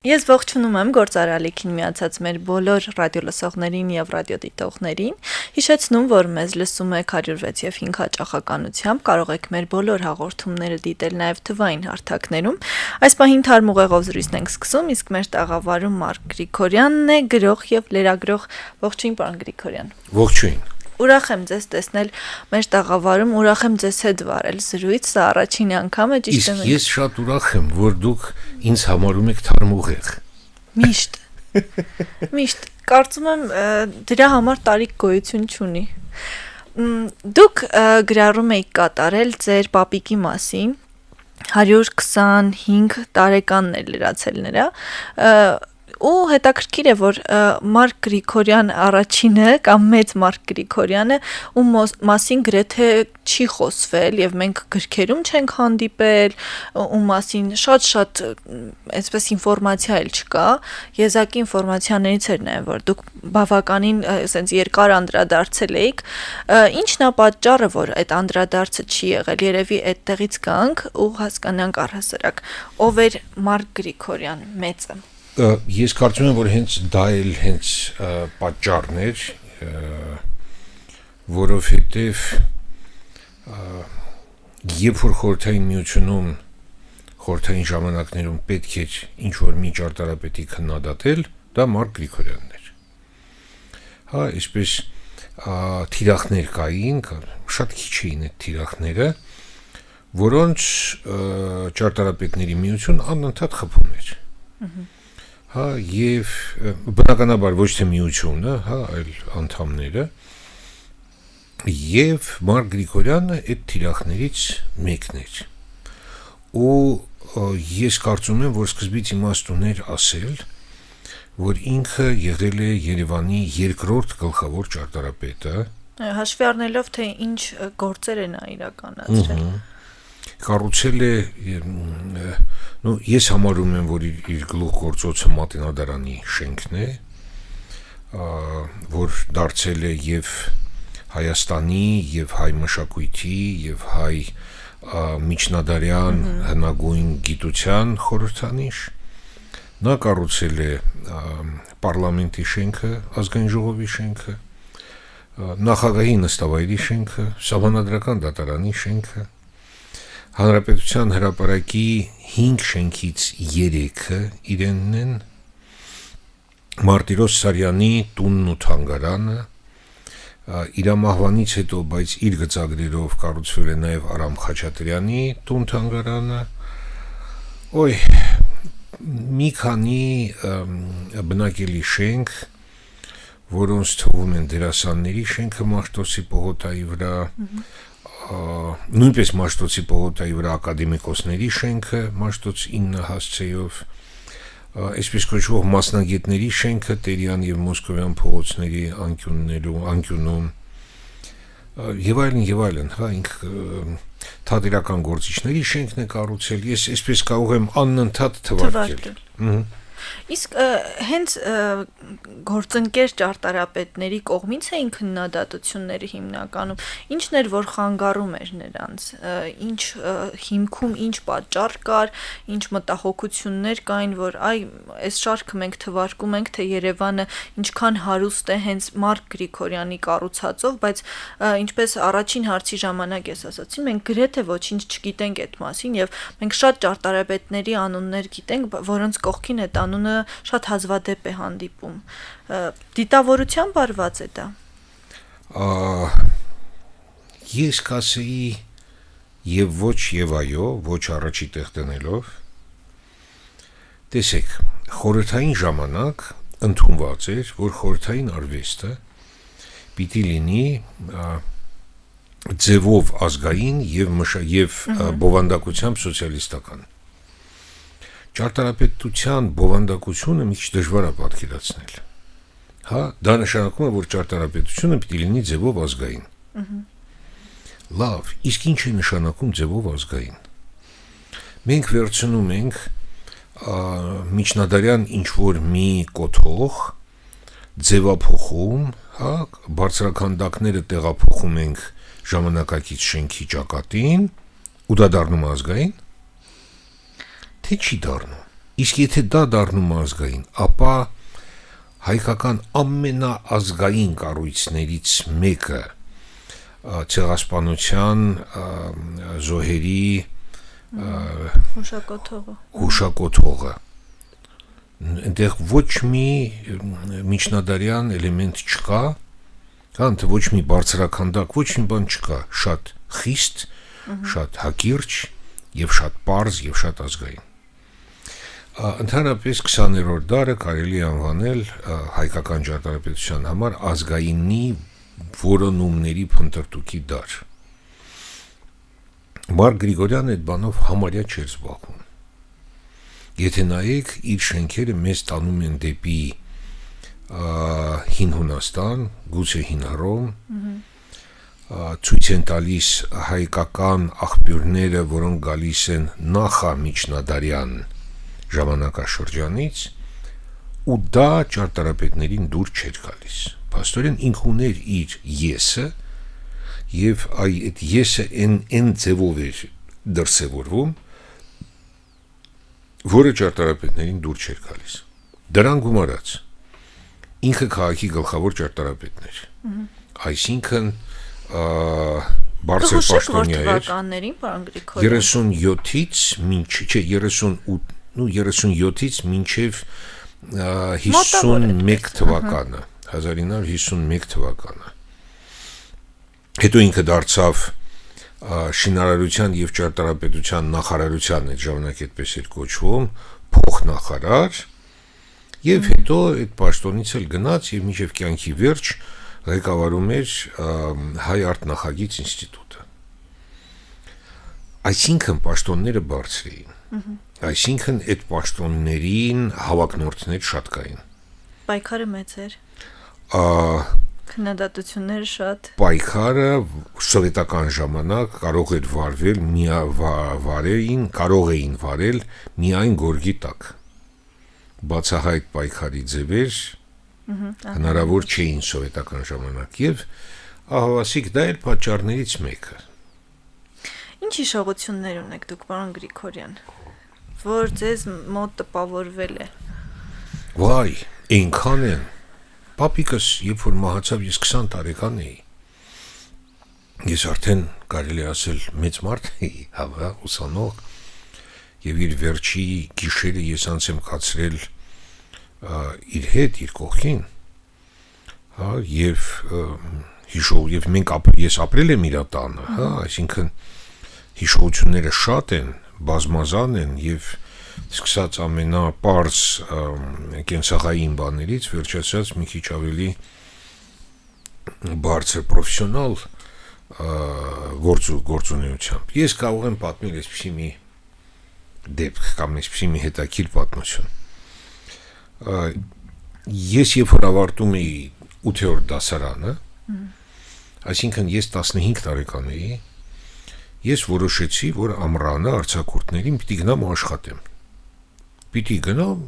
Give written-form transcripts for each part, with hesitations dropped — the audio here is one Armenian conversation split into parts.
Ես ողջունում եմ գործարալիքին միացած մեր բոլոր ռադիոլսողներին եւ ռադիոդիտողներին, հիշեցնում, որ մեզ լսում եք 106 եւ 5 հաճախականությամբ, կարող եք մեր բոլոր հաղորդումները դիտել նաեւ թվային հարթակներում։ Այս պահին թարմ ուղեղով զրույցն ենք սկսում, իսկ մեր տաղավարում Մարկ Գրիգորյանն է, գրող եւ լրագրող։ Ողջույն, պարոն Գրիգորյան։ Ողջույն։ Ուրախ եմ ձեզ տեսնել մեր տաղավարում, ուրախ եմ ձեզ հետ վարել զրույց, սա առաջին անգամ է, ճիշտ է։ Իսկ ես շատ ուրախ եմ, որ դուք ինձ համարում եք թարմ ուղեղ։ Միշտ։ Միշտ, կարծում եմ դրա համար տարիք գոյություն չունի։ Դուք գրառում եք կատարել ձեր պապիկի մասին, 125 տարեկանն էր լրացել նրա, ու հետաքրքիր է, որ Մարկ Գրիգորյան առաջինը կամ մեծ Մարկ Գրիգորյանը ում մասին գրեթե չի խոսվել եւ մենք գրքերում չենք հանդիպել, ում մասին շատ այսպես ինֆորմացիա էլ չկա, եզակի ինֆորմացիաներից էր նաեւ, որ դուք բավականին ասենց երկար անդրադարձել եք, ի՞նչն է պատճառը, որ այդ անդրադարձը չի եղել, երևի այդտեղից գանք ու հասկանանք առհասարակ ով էր Մարկ Գրիգորյան մեծը։ Ես կարծում եմ, որ հենց դա էլ հենց պատճառն էր, որովհետև երբ որ խորհրդային միությունում խորհրդային ժամանակներում պետք էր ինչ-որ մի ճարտարապետի քննադատել, դա Մարկ Գրիգորյանն էր։ Հա, այսպես թիրախներ կային, շատ քիչ էին այդ թիրախները, որոնց ճարտարապետների միություն անընդհատ խփում էր։ Հա, եւ բնականաբար ոչ թե միությունը, հա, այլ անդամները, եւ Մարկ Գրիգորյանը այդ թիրախներից մեկն էր։ Ու ես կարծում եմ, որ սկզբից իմաստ ուներ ասել, որ ինքը եղել է Երևանի երկրորդ գլխավոր ճարտարապետը, հաշվի առնելով թե ինչ գործեր է նա իրականացրել։ Կառուցել է, ես համարում եմ, որ իր գլուխ գործոցը Մատենադարանի շենքն է, որ դարձել է եւ Հայաստանի, եւ հայ մշակույթի, եւ հայ միջնադարյան հնագույն գիտության խորհրդանիշ։ Նա կառուցել է պարլամենտի շենքը, ազգային ժողովի շենքը, նախագահի նստավայրի շենքը, սահմանադրական դատարանի շենքը, Հանրապետության հրապարակի 5 շենքից 3-ը իրենն են, Մարտիրոս Սարյանի տունն ու թանգարանը, իր մահվանից հետո, բայց իր գծագրերով կառուցվել է նաև Արամ Խաչատրյանի տուն-թանգարանը, մի քանի բնակելի շենք, որոնց թվում են դերասանների շենքը Մաշտոցի պողոտայի վրա, նույնպես Մաշտոցի պողոտայի վրա ակադեմիկոսների շենքը Մաշտոց 9 հասցեով, այսպես կոչվող մասնագետների շենքը Տերյան եւ Մոսկովյան փողոցների անկյունում եւ այլն, հա, ինքը թատերական գործիչների շենքն է կառուցել, ես այսպես կարող եմ անընդհատ թվարկել։ Իսկ հենց գործընկեր ճարտարապետների կողմից էին քննադատությունները հիմնականում, ինչն էր, որ խանգարում էր նրանց, ինչ հիմքում ինչ պատճառ կար, ինչ մտահոգություններ կային, որ այս շարքը մենք թվարկում ենք, թե Երևանը ինչքան հարուստ է հենց Մարկ Գրիգորյանի կառուցածով, բայց ինչպես առաջին հարցի ժամանակ ես ասացի, մենք գրեթե ոչինչ չգիտենք այդ մասին եւ մենք շատ ճարտարապետների անուններ գիտենք, որոնց կողքին այդ անունը շատ հազվադեպ է հանդիպում։ Դիտավորությամբ արված է դա։ Ես կասեի եւ ոչ եւ այո, ոչ առաջի տեղ դնելով։ Տեսեք, խորհրդային ժամանակ ընդունված էր, որ խորհրդային արվեստը պիտի լինի ձևով ազգային եւ բովանդակությամբ սոցիալիստական։ Ճարտարապետության բովանդակությունը մի քիչ դժվար է պատկերացնել։ Հա, դա նշանակում է, որ ճարտարապետությունը պիտի լինի ձևով ազգային։ Լավ, իսկ ինչ է նշանակում ձևով ազգային։ Մենք վերցնում ենք միջնադարյան ինչ-որ մի կոթող, ձևափոխում, հա, բարձրաքանդակները տեղափոխում ենք ժամանակակից շենքի ճակատին, ու դա դառնում ազգային, թե չի դառնում։ Իսկ եթե դա դառնում ազգային, ապա հայկական ամենաազգային կառույցներից մեկը ցեղասպանության զոհերի հուշակոթողը այնտեղ ոչ մի միջնադարյան էլեմենտ չկա, հա, ոչ մի բարձրաքանդակ, ոչ մի բան չկա, շատ խիստ, շատ հակիրճ եւ շատ պարզ եւ շատ ազգային։ Ընդհանրապես 20-րդ դարը կարելի է անվանել հայկական ճարտարապետության համար ազգայինի որոնումների փնտրտուքի դար։ Մարկ Գրիգորյանը այդ բանով համարյա չէր զբաղվում։ Եթե նայեք, իր շենքերը մեզ տանում են դեպի Հին Հունաստան, գուցե Հին Հռոմ, ցույց են տալիս հայկական աղբյուրները, որոնք գալիս են նախամիջնադարյան ժամանակաշրջանից, ու դա ճարտարապետներին դուր չէր գալիս։ Փաստորեն ինքը ուներ իր եսը, եւ այդ եսը այն ձևով էր դրսևորվում, որը ճարտարապետներին դուր չէր գալիս։ Դրան գումարած ինքը քաղաքի գլխավոր ճարտարապետն էր։ Այսինքն բարձր պաշտոնյա էր 37-ից մինչև 51 թվականը, 1951 թվականը։ Հետո ինքը դարձավ շինարարության եւ ճարտարապետության նախարարության այդ ժամանակ այդպես էր կոչվում, փոխնախարար, եւ հետո այդ պաշտոնից էլ գնաց եւ մինչեւ կյանքի վերջ ղեկավարում էր հայ արտնախագիծ ինստիտուտը։ Այսինքն պաշտոնները բարձր էին։ Այսինքն այդ պաշտոններին հավակնորդներ շատ կային։ Պայքարը մեծ էր։ Քննադատությունները շատ։ Պայքարը սովետական ժամանակ կարող էր վարվել կարող էին վարել միայն գորգի տակ։ Բացահայտ պայքարի ձևեր հնարավոր չէին սովետական ժամանակ եւ ահավասիկ դա էր պատճառներից մեկը։ Ինչ հիշողություններ ունեք դուք, պարոն Գրիգորյան, որ ձեզ մոտ տպավորվել է։ Վայ, այնքան են։ Պապիկս, երբ որ մահացավ, ես 20 տարեկան էի։ Ես արդեն կարելի ասել մեծ մարդ էի, հավա, ուսանող, եւ իր վերջի գիշերը ես անց եմ կացրել իր հետ, իր կողքին, հա, եւ հիշող, եւ ես ապրել եմ իր տանը, հա, այսինքն հիշողությունները շատ են, բազմազան են եւ սկսած ամենապարզ կենցաղային բաներից վերջացած մի քիչ ավելի բարձր պրոֆեսիոնալ գործունեությամբ։ Ես կարող եմ պատմել այսպիսի մի դեպք կամ այսպիսի մի հետաքրքիր պատմություն։ Ես երբ որ ավարտում էի 8-րդ դասարանը, այսինքն ես 15 տարեկան էի, ես որոշեցի, որ ամռանը արձակուրդներին պիտի գնամ աշխատեմ։ Պիտի գնամ,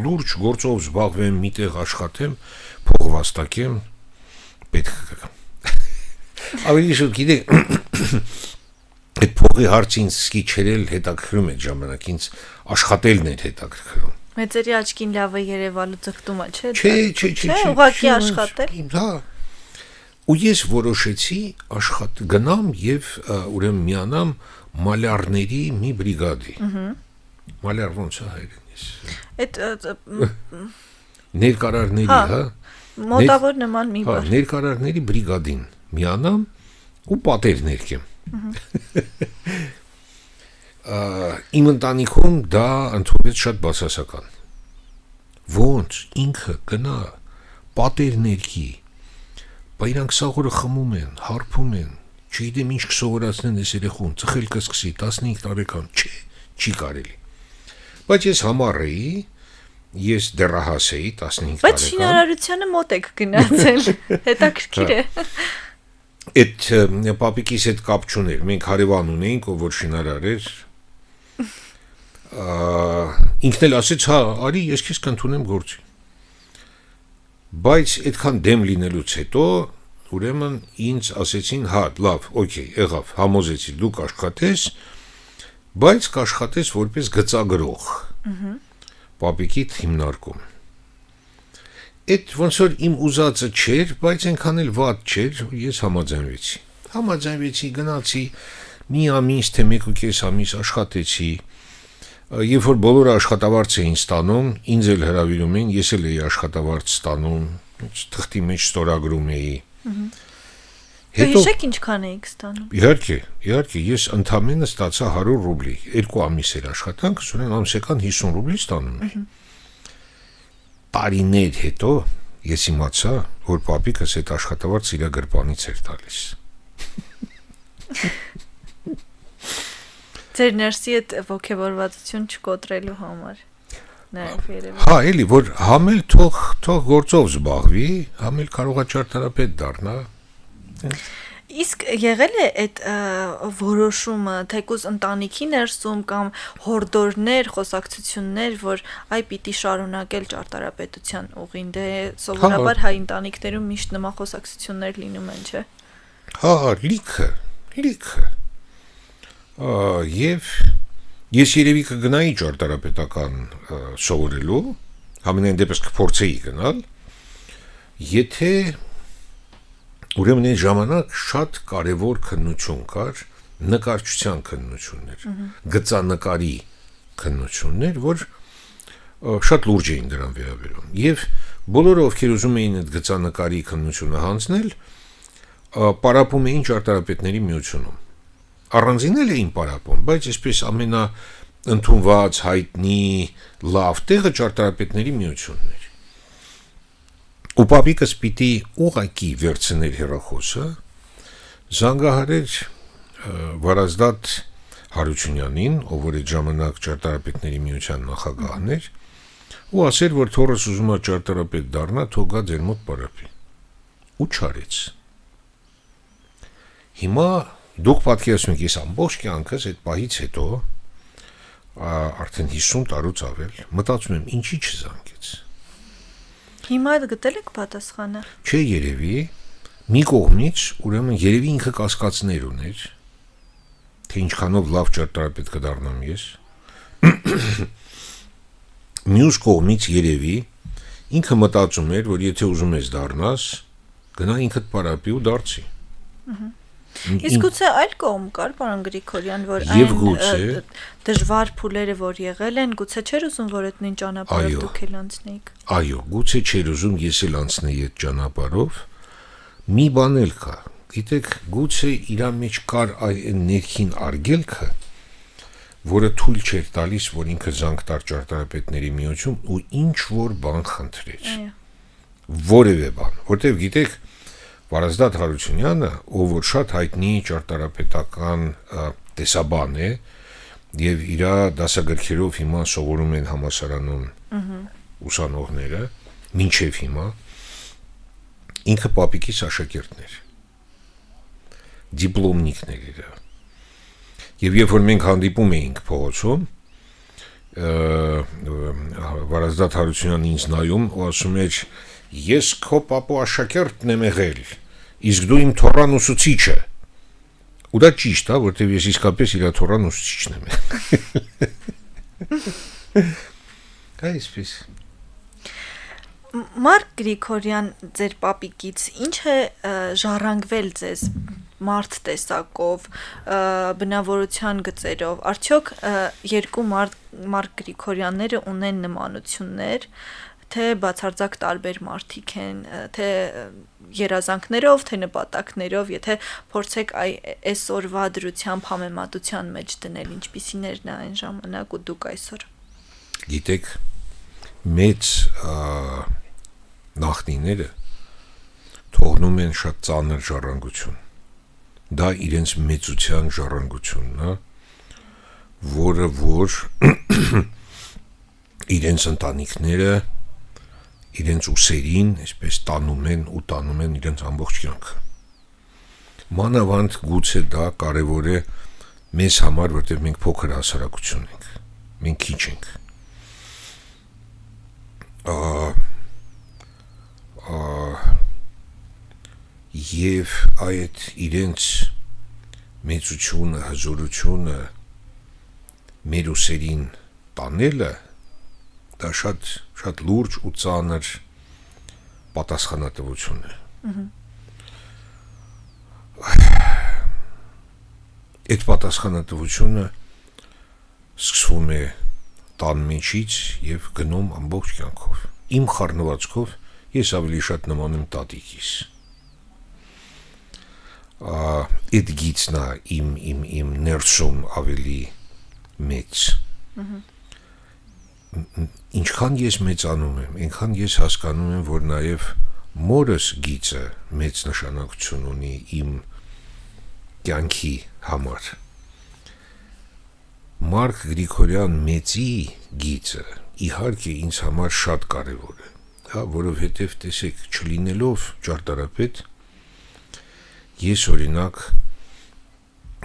լուրջ գործով զբաղվեմ, միտեղ աշխատեմ, փող վաստակեմ, պետք է գամ։ Ավելի շուտ գիտեք, այդ փողի հարցը ինձ սկիչերել հետաքրքրում է ժամանակ, ինձ աշխատելն էր հետաքրքրում։ Մեծերի աչքին լավը երևալու ձգտում է, չէ՞։ Չէ, ուղղակի աշխատել։ Հա։ Ու ես որոշեցի գնամ եւ ուրեմն միանամ մալյարների մի բրիգադի։ Մալյար ոնց է հայերենից։ Այդ ներկարարների, հա։ Մոտավոր նման մի բան։ Հա, ներկարարների բրիգադին միանամ ու պատեր ներկեմ։ Իմ ընտանիքում դա ընդունեց շատ բացասական։ Ոնց ինքը գնա պատեր ներկի։ Բայց իրանք սաղորը խմում են, հարբում են, չգիտեմ ինչ կսովորացնեն այս երեխուն, ծխել կսկսի 15 տարեկան, չի կարելի։ Բայց ես համառ էի, ես դեռահաս էի 15 տարեկան։ Բայց շինարարությանը մոտ եք գնացել, հետաքրքիր է։ Այդ պապիկիս հետ կապ չուներ, մենք հարևան ունեինք, ով որ շինարար էր։ Ինքն էլ ասեց, հա, արի, ես քեզ կընդունեմ գործի։ Բայց այդքան դեմ լինելուց հետո ուրեմն ինձ ասեցին, հա, լավ, օքեյ, եղավ, համոզեցի, դու կաշխատես, բայց կաշխատես որպես գծագրող։ Պապիկիդ հիմնարկում։ Այդ ոնց որ իմ ուզածը չէր, բայց այնքան էլ վատ չէր, ես համաձայնվեցի, գնացի մի ամիս թե 1.5 ամիս աշխատեցի, երբ որ բոլորը աշխատավարձ էին ստանում, ինձ էլ հրավիրում էին, ես էլ էի աշխատավարձ ստանում, թղթի մեջ ստորագրում էի։ Հետո հիշեք ինչքան էիք ստանում։ Իհարկե, ես ընդամենը ստացա 100 ռուբլի, 2 ամիս էր աշխատանք, ուրեմն ամսական 50 ռուբլի ստանում էր։ Տարիներ հետո ես իմացա, որ պապիկս այդ աշխատավարձը իր գրպանից էր տալիս։ Ձեր ներսի այդ ոգևորվածություն չկոտրելու համար։ Նաև երևի։ Հա, էլի, որ համել թող գործով զբաղվի, համել կարողա ճարտարապետ դառնա։ Իսկ եղել է այդ որոշումը, թեկուզ ընտանիքի ներսում կամ հորդորներ, խոսակցություններ, որ այ պիտի շարունակել ճարտարապետության ուղին, դե սովորաբար հայ ընտանիքներում միշտ նման խոսակցություններ լինում են, չէ՞։ Հա, լիքը։ Եվ ես երևի կգնայի ճարտարապետական սովորելու, համենայն դեպս կփորձեի գնալ, եթե ուրեմն այն ժամանակ շատ կարևոր քննություն կար, նկարչության քննություններ, գծանկարի քննություններ, որ շատ լուրջ էին դրան վերաբերում։ Եվ բոլորը, ովքեր ուզում էին այդ գծանկարի քննությունը հանձնել, պարապում էին ճարտարապետների միությունում։ Առանձին էին պարապում, բայց այսպես ամենաընդունված, հայտնի, լավ տեղը ճարտարապետների միությունն էր։ Ու պապիկս պիտի ուղակի վերցներ հեռախոսը, զանգահարեր Վարազդատ Հարությունյանին, ով որ այդ ժամանակ ճարտարապետների միության նախագահն էր, ու ասեր, որ թորս ուզում է ճարտարապետ դառնա, թող գա ձեր մոտ պարապի։ Ու չարեց։ Հիմա դուք պատկերացնում եք, ես ամբողջ կյանքս այդ պահից հետո, արդեն 50 տարուց ավել, մտածում եմ, ինչի չզանգեց։ Հիմա գտել եք պատասխանը։ Չէ, երևի, մի կողմից, ուրեմն երևի ինքը կասկածներ ուներ, թե ինչքանով լավ ճարտարապետ կդառնամ ես։ Մյուս կողմից երևի ինքը մտածում էր, որ եթե ուզում ես դառնաս, գնա ինքդ պարապի ու դարձի։ Իսկ գուցե այլ կողմ կար, պարոն Գրիգորյան, որ այն դժվար փուլերը, որ եղել են, գուցե չէր ուզում, որ այդ նույն ճանապարհով դուք էլ անցնեիք։ Այո, գուցե չէր ուզում ես էլ անցնեի այդ ճանապարհով։ Մի բան էլ կա, գիտեք, գուցե իր մեջ կար այն ներքին արգելքը, որը թույլ չէր տալիս, որ ինքը զանգ տար ճարտարապետների միություն ու ինչ որ բան խնդրեր։ Որևէ բան, որտեղ գիտեք, Վարազդատ Հարությունյանը, ով որ շատ հայտնի ճարտարապետական տեսաբան է, եւ իր դասագրքերով հիմա սովորում են համալսարանում ուսանողները, մինչև հիմա, ինքը պապիկիս աշակերտն էր, դիպլոմնիկներ էր։ Եվ երբ որ մենք հանդիպում էինք փողոցում, Վարազդատ Հարությունյանն ինձ նայում ու ասում էր, ես քո պապու աշակերտն եմ եղել, իսկ դու իմ թոռան ուսուցիչը։ Ու դա ճիշտ է, որտեղ ես իսկապես իր թոռան ուսուցիչն եմ։ Այսպես։ Մարկ Գրիգորյան, ձեր պապիկից ինչ է ժառանգվել ձեզ մարդ տեսակով, բնավորության գծերով, արդյոք երկու Մարկ Գրիգորյանները ունեն նմանություններ, թե բացարձակ տարբեր մարդիկ են, թե երազանքներով, թե նպատակներով, եթե փորձեք այսօրվա դրությամբ համեմատության մեջ դնել, ինչպիսին էր նա այն ժամանակ ու դուք այսօր։ Գիտեք, մեծ նախնիները թողնում են շատ ծանր ժառանգություն։ Դա իրենց մեծության ժառանգությունն է, որը որ իրենց ընտանիքները իրենց ուսերին, այսպես տանում են իրենց ամբողջ կյանքը։ Մանավանդ գուցե դա կարևոր է մեզ համար, որտեղ մենք փոքր հասարակություն ենք, մենք քիչ ենք։ Եվ այդ իրենց մեծությունը, հզորությունը մեր ուսերին տանելը դա շատ լուրջ ու ծանր պատասխանատվություն է։ Այդ պատասխանատվությունը սկսվում է տան մեջից եւ գնում ամբողջ կյանքով։ Իմ խառնվածքով ես ավելի շատ նման եմ տատիկիս։ Այդ գիծն է իմ ներսում ավելի մեծ։ Ինչքան ես մեծանում եմ, այնքան ես հասկանում եմ, որ նաեւ մորս գիծը մեծ նշանակություն ունի իմ կյանքի համար։ Մարկ Գրիգորյան մեծի գիծը իհարկե ինձ համար շատ կարևոր է, որովհետև տեսեք, չլինելով ճարտարապետ, ես օրինակ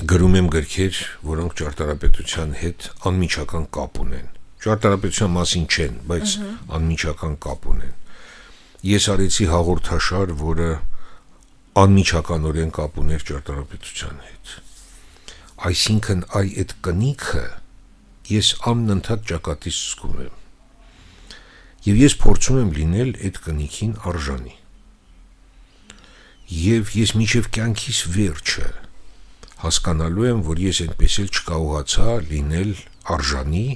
գրում եմ գրքեր, որոնք ճարտարապետության հետ անմիջական կապ ունեն։ Ճարտարապետության մասին չեն, բայց անմիջական կապ ունեն։ Ես արեցի հաղորդաշար, որը անմիջականորեն կապ ուներ ճարտարապետության հետ։ Այսինքն այդ կնիքը ես անընդհատ ճակատից զգում եմ։ Եվ ես փորձում եմ լինել այդ կնիքին արժանի։ Եվ ես մինչև կյանքիս վերջը հասկանալու եմ, որ ես այնպես էլ չկարողացա լինել արժանի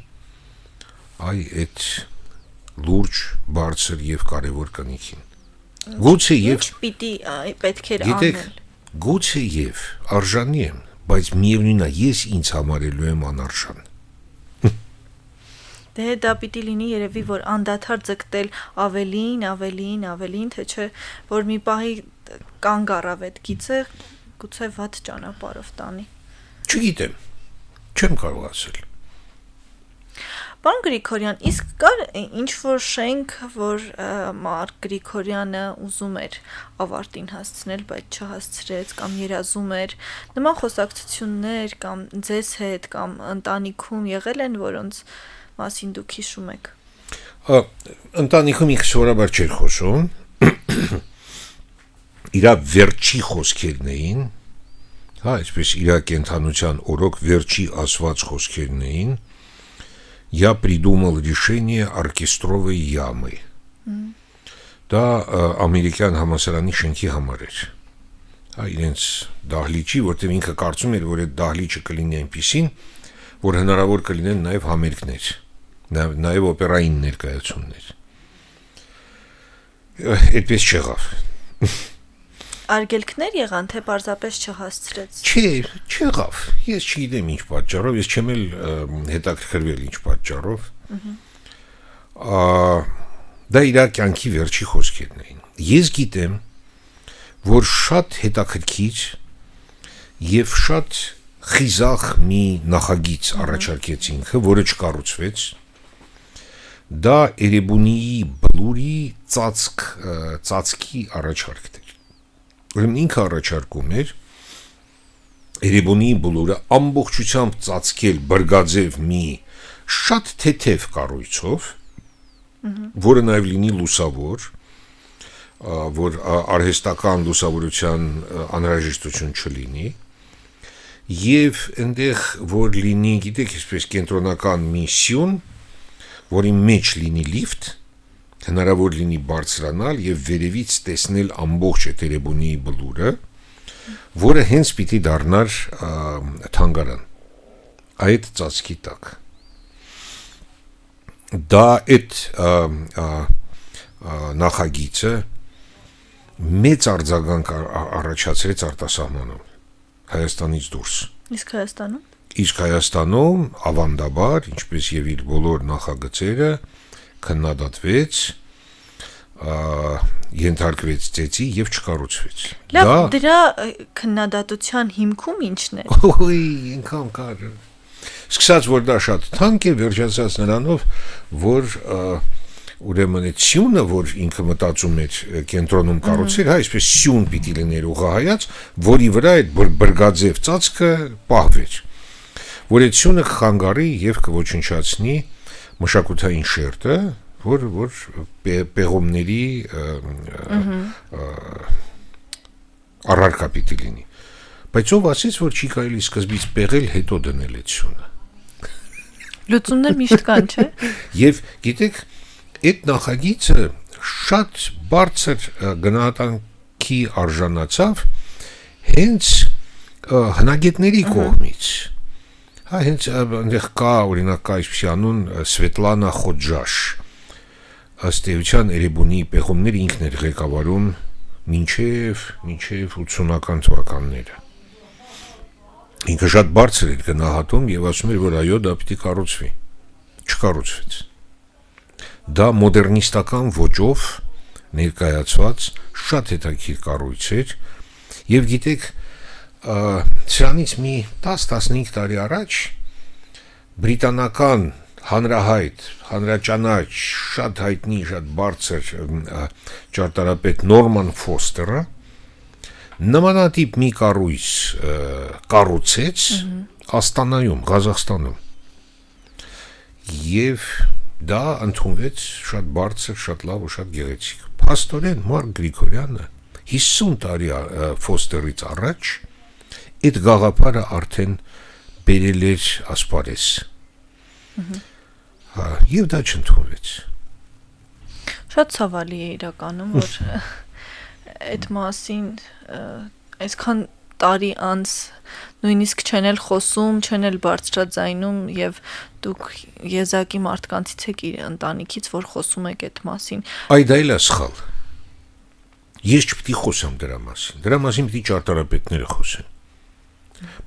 այդ լուրջ, բարձր եւ կարեւոր կնիքին։ Գուցե եւ պիտի պետք էր անել։ Գուցե եւ արժանի եմ, բայց միևնույնն է, ես ինձ համարելու եմ անարժան։ Դե դա պիտի լինի երևի, որ անդադար ձգտել ավելին, թե չէ, որ մի պահի կանգ առավ այդ գիծը, գուցե վատ ճանապարհով տանի։ Չգիտեմ, չեմ կարող ասել։ Պարոն Գրիգորյան, իսկ կար ինչ-որ շենք, որ Մարկ Գրիգորյանը ուզում էր ավարտին հասցնել, բայց չհասցրեց, կամ երազում էր, նման խոսակցություններ կամ ձեզ հետ, կամ ընտանիքում եղել են, որոնց մասին դուք հիշում եք։ Ընտանիքում ինքը սովորաբար չէր խոսում, իրա վերջի խոսքերն էին, այսպես իրա կենթանության օրոք վերջի ասված խոսքերն էին, я придумал решение оркестровой ямы. Դա ամերիկյան համալսարանի շենքի համար էր։ Իրենց դահլիճի, որտեղ ինքը կարծում էր, որ այդ դահլիճը կլինի այնպիսին, որ հնարավոր կլինեն նաև համերգներ, նաև օպերային ներկայացումներ։ Այդպես չեղավ։ Արգելքներ եղան, թե պարզապես չհասցրեց։ Չեղավ։ Ես չգիտեմ ինչ պատճառով, ես չեմ էլ հետաքրքրվել ինչ պատճառով։ Դա իր կյանքի վերջի խոսքերն էին։ Ես գիտեմ, որ շատ հետաքրքիր եւ շատ խիզախ մի նախագիծ առաջարկեց ինքը, որը չկառուցվեց։ Դա Էրեբունիի բլուրի ծածկի առաջարկն էր։ Ուրեմն ինքը առաջարկում էր Էրեբունիի բլուրը ամբողջությամբ ծածկել բրգաձև մի շատ թեթև կառույցով, որը նաև լինի լուսավոր, որ արհեստական լուսավորության անհրաժեշտություն չլինի, եւ այնտեղ որ լինի, գիտեք, այսպես կենտրոնական մի սյուն, որի մեջ լինի լիֆտ, հնարավոր լինի բարձրանալ եւ վերևից տեսնել ամբողջ Էրեբունիի բլուրը, որը հենց պիտի դառնար թանգարան այդ ծածկի տակ։ Դա այդ նախագիծը մեծ արձագանք առաջացրեց արտասահմանում, Հայաստանից դուրս։ Իսկ Հայաստանում ավանդաբար, ինչպես եւ իր բոլոր նախագծերը, քննադատվեց, ենթարկվեց ծեծի եւ չկառուցվեց։ Լավ, դրա քննադատության հիմքում ի՞նչն է։ Ինքան կար։ Սկսած որ դա շատ թանկ է, վերջացած նրանով, որ ուրեմն այդ սյունը, որ ինքը մտածում էր կենտրոնում կառուցել, այսպես սյուն պիտի լիներ ուղղահայաց, որի վրա այդ բրգաձև ծածկը պահվեր, որ այդ սյունը կխանգարի եւ կոչնչացնի մշակութային շերտը, որ պեղումների առարկա պիտի լինի։ Բայց ով ասեց, որ չի կարելի սկզբից պեղել, հետո դնել այդ սյունը։ Լուծումներ միշտ կան, չէ՞։ Եվ գիտեք, այդ նախագիծը շատ բարձր գնահատանքի արժանացավ հենց հնագետների կողմից։ Հա հենց այնտեղ կա օրինակ կա այսպիսի անուն Սվետլանա Խոջաշ, ըստ էության Էրեբունի պեղումները ինքն էր ղեկավարում մինչև 80-ական թվականները։ Ինքը շատ բարձր էր գնահատում եւ ասում էր, որ այո, դա պիտի կառուցվի։ Չկառուցվեց։ Դա մոդեռնիստական ոճով ներկայացված շատ հետաքրքիր կառույց էր եւ գիտեք սրանից մի 10-15 տարի առաջ բրիտանական հանրաճանաչ շատ հայտնի շատ բարձր ճարտարապետ Նորման Ֆոստերը նմանատիպ մի կառույց կառուցեց Աստանայում, Ղազախստանում եւ դա ընդունվեց շատ բարձր, շատ լավ ու շատ գեղեցիկ։ Փաստորեն Մարկ Գրիգորյանը 50 տարի Ֆոստերից առաջ այդ գաղափարը արդեն բերել էր ասպարեզ։ Հա, եւ դա չընդունվեց։ Շատ ցավալի է իրականում, որ այդ մասին այսքան տարի անց նույնիսկ չեն էլ խոսում, չեն էլ բարձրաձայնում եւ դուք եզակի մարդկանցից եք իր ընտանիքից, որ խոսում եք այդ մասին։ Այ դա էլ է սխալ։ Ես չպիտի խոսամ դրա մասին։ Դրա մասին պիտի ճարտարապետները խոսեն։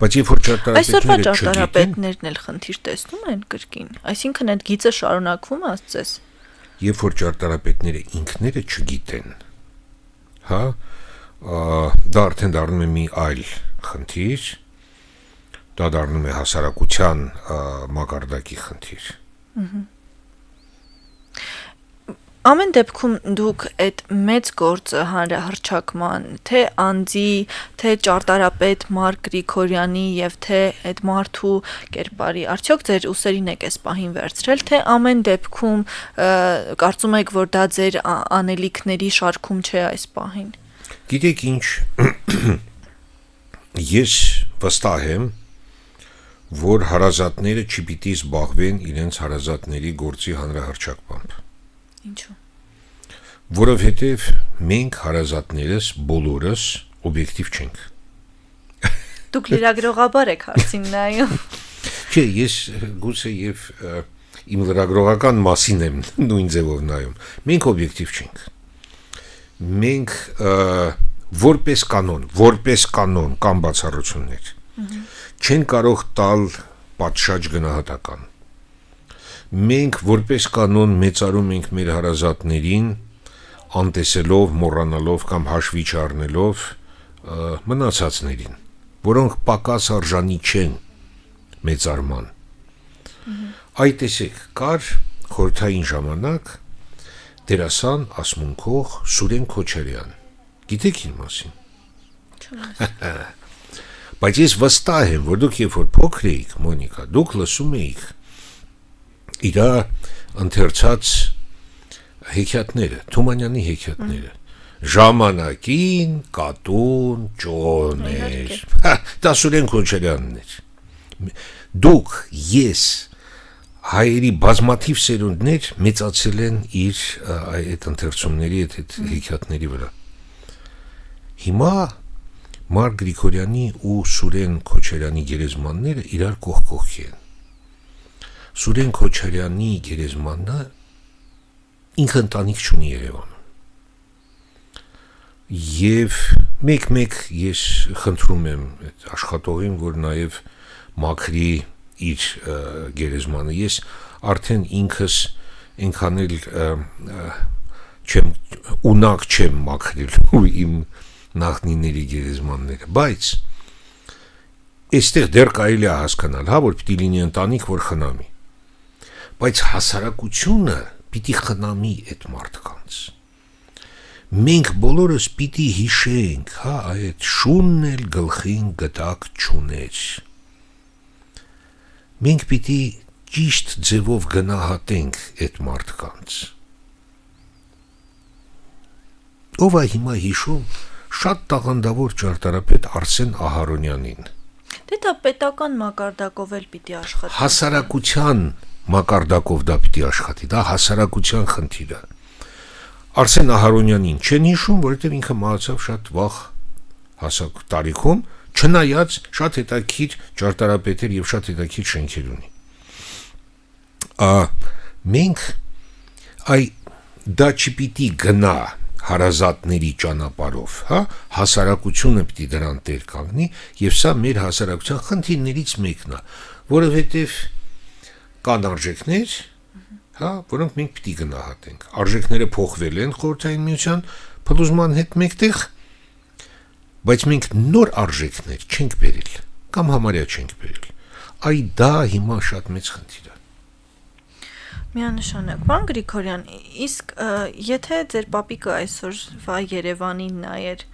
Բայց երբ որ այսօրվա ճարտարապետներն էլ խնդիր տեսնում են կրկին, այսինքն այդ գիծը շարունակվում է ասես։ Երբ որ ճարտարապետները ինքները չգիտեն, հա, դա արդեն դառնում է մի այլ խնդիր, դա դառնում է հասարակության մակարդակի խնդիր։ Ամեն դեպքում դուք այդ մեծ գործը հանրահռչակման, թե անձի, թե ճարտարապետ Մարկ Գրիգորյանի եւ թե այդ մարդու կերպարի, արդյոք ձեր ուսերին եք այս պահին վերցրել, թե ամեն դեպքում կարծում եք, որ դա ձեր անելիքների շարքում չէ այս պահին։ Գիտեք ինչ, ես վստահ եմ, որ հարազատները չպիտի զբաղվեն իրենց հարազատների գործի հանրահռչակմամբ։ Ինչու՞։ Որովհետև մենք հարազատներս բոլորս օբյեկտիվ չենք։ Դուք լրագրողաբար եք հարցին նայում։ Չէ, ես գուցե եւ իմ լրագրողական մասին եմ նույն ձևով նայում։ Մենք օբյեկտիվ չենք։ Մենք որպես կանոն կամ բացառություններ չեն կարող տալ պատշաճ գնահատական։ Մենք որպես կանոն մեծարում ենք մեր հարազատներին անտեսելով, մոռանալով կամ հաշվի չառնելով մնացածներին, որոնք պակաս արժանի չեն մեծարման։ Այդ տեսեք, կար խորհրդային ժամանակ դերասան ասմունքող Սուրեն Քոչարյան։ Գիտեք ինչ մասին։ Բայց ես վստահ եմ, որ դուք երբ որ փոքր էիք, Մոնիկա, դուք լսում էիք իր ընթերցած հեքիաթները, Թումանյանի հեքիաթները, ժամանակին կատուն ճոն էր, դա Սուրեն Քոչարյանն էր, դուք, ես, հայերի բազմաթիվ սերունդներ մեծացել են իր այդ ընթերցումների, այդ հեքիաթների վրա, հիմա Մարկ Գրիգորյանի ու Սուրեն Քոչարյանի գերեզմանները իրար կողքի են, Սուրեն Քոչարյանի գերեզմանը ինքը ընտանիք չունի Երևանում։ Եվ մեկ ես խնդրում եմ այդ աշխատողին, որ նաև մաքրի իր գերեզմանը։ Ես արդեն ինքս այնքան էլ չեմ ունակ չեմ մաքրելու իմ նախնիների գերեզմանները, բայց այստեղ դեռ կարելի է հասկանալ, հա, որ պիտի լինի ընտանիք, որ խնամի։ Բայց հասարակությունը պիտի խնամի այդ մարդկանց։ Մենք բոլորս պիտի հիշենք, հա, այդ շունն էլ գլխին գտակ չուներ։ Մենք պիտի ճիշտ ձևով գնահատենք այդ մարդկանց։ Ով է հիմա հիշում շատ տաղանդավոր ճարտարապետ Արսեն Ահարոնյանին։ Դե դա պետական մակարդակով էլ պիտի աշխատի։ Հասարակության մակարդակով դա պիտի աշխատի, դա հասարակության խնդիր է։ Արսեն Ահարոնյանին չեն հիշում, որովհետև ինքը մահացավ շատ վաղ հասակ տարիքում, չնայած շատ հետաքրքիր ճարտարապետ էր եւ շատ հետաքրքիր շենքեր ունի։ Մենք դա չպիտի գնա հարազատների ճանապարհով, հա, հասարակությունը պիտի դրան տեր կանգնի, եւ սա մեր հասարակության խնդիրներից մեկն է, որովհետեւ կան արժեքներ, հա, որոնք մենք պիտի գնահատենք։ Արժեքները փոխվել են խորհրդային միության փլուզման հետ մեկտեղ, բայց մենք նոր արժեքներ չենք բերել կամ համարյա չենք բերել։ Դա հիմա շատ մեծ խնդիր է։ Միանշանակ, պարոն Գրիգորյան, իսկ եթե ձեր պապիկը այսօր Երևանին նայեր,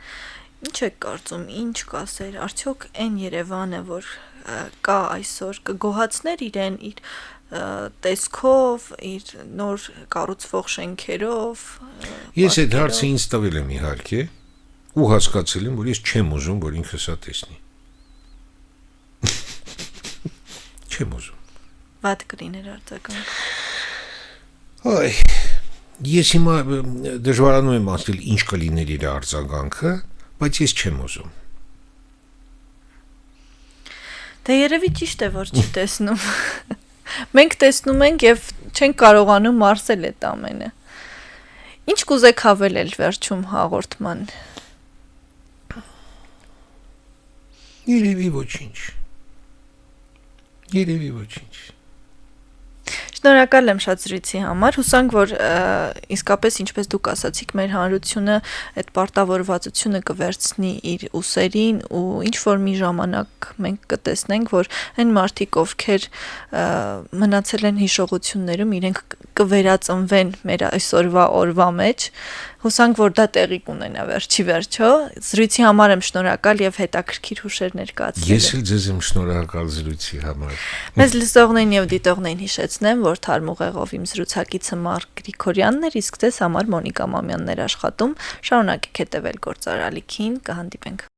ինչ եք կարծում, ինչ կասեր, արդյոք այն Երևանը, որ կա այսօր, կգոհացներ իրեն իր տեսքով, իր նոր կառուցվող շենքերով։ Ես այդ հարցը ինձ տվել եմ իհարկե, ու հասկացել եմ, որ ես չեմ ուզում, որ ինքը սա տեսնի։ Չեմ ուզում։ Վատ կլիներ արձագանք։ Ես հիմա դժվարանում եմ ասել ինչ կլիներ իր արձագանքը, բայց ես չեմ ուզում։ Դե երևի ճիշտ է, որ չի տեսնում։ Մենք տեսնում ենք եւ չենք կարողանում մարսել այդ ամենը։ Ինչ կուզեք հավելել վերջում հաղորդման։ Երևի ոչինչ։ Շնորհակալ եմ շատ զրույցի համար, հուսանք, որ իսկապես ինչպես դուք ասացիք, մեր հանրությունը այդ պարտավորվածությունը կվերցնի իր ուսերին ու ինչ որ մի ժամանակ մենք կտեսնենք, որ այն մարդիկ, ովքեր մնացել են հիշողություններում, իրենք կվերածնվեն մեր այսօրվա օրվա մեջ, հուսանք, որ դա տեղի կունենա վերջի վերջո։ Զրույցի համար եմ շնորհակալ եւ հետաքրքիր հուշեր ներկայացրել։ Ես էլ ձեզ եմ շնորհակալ զրույցի համար։ Մեզ լսողներին եւ դիտողներին հիշեցնեմ, որ թարմուղեղով իմ զրուցակիցը Մարկ Գրիգորյանն էր, իսկ ձեզ համար Մոնիկա Մամյանն էր աշխատում։ Շարունակեք հետևել Գործարալիքին, կհանդիպենք։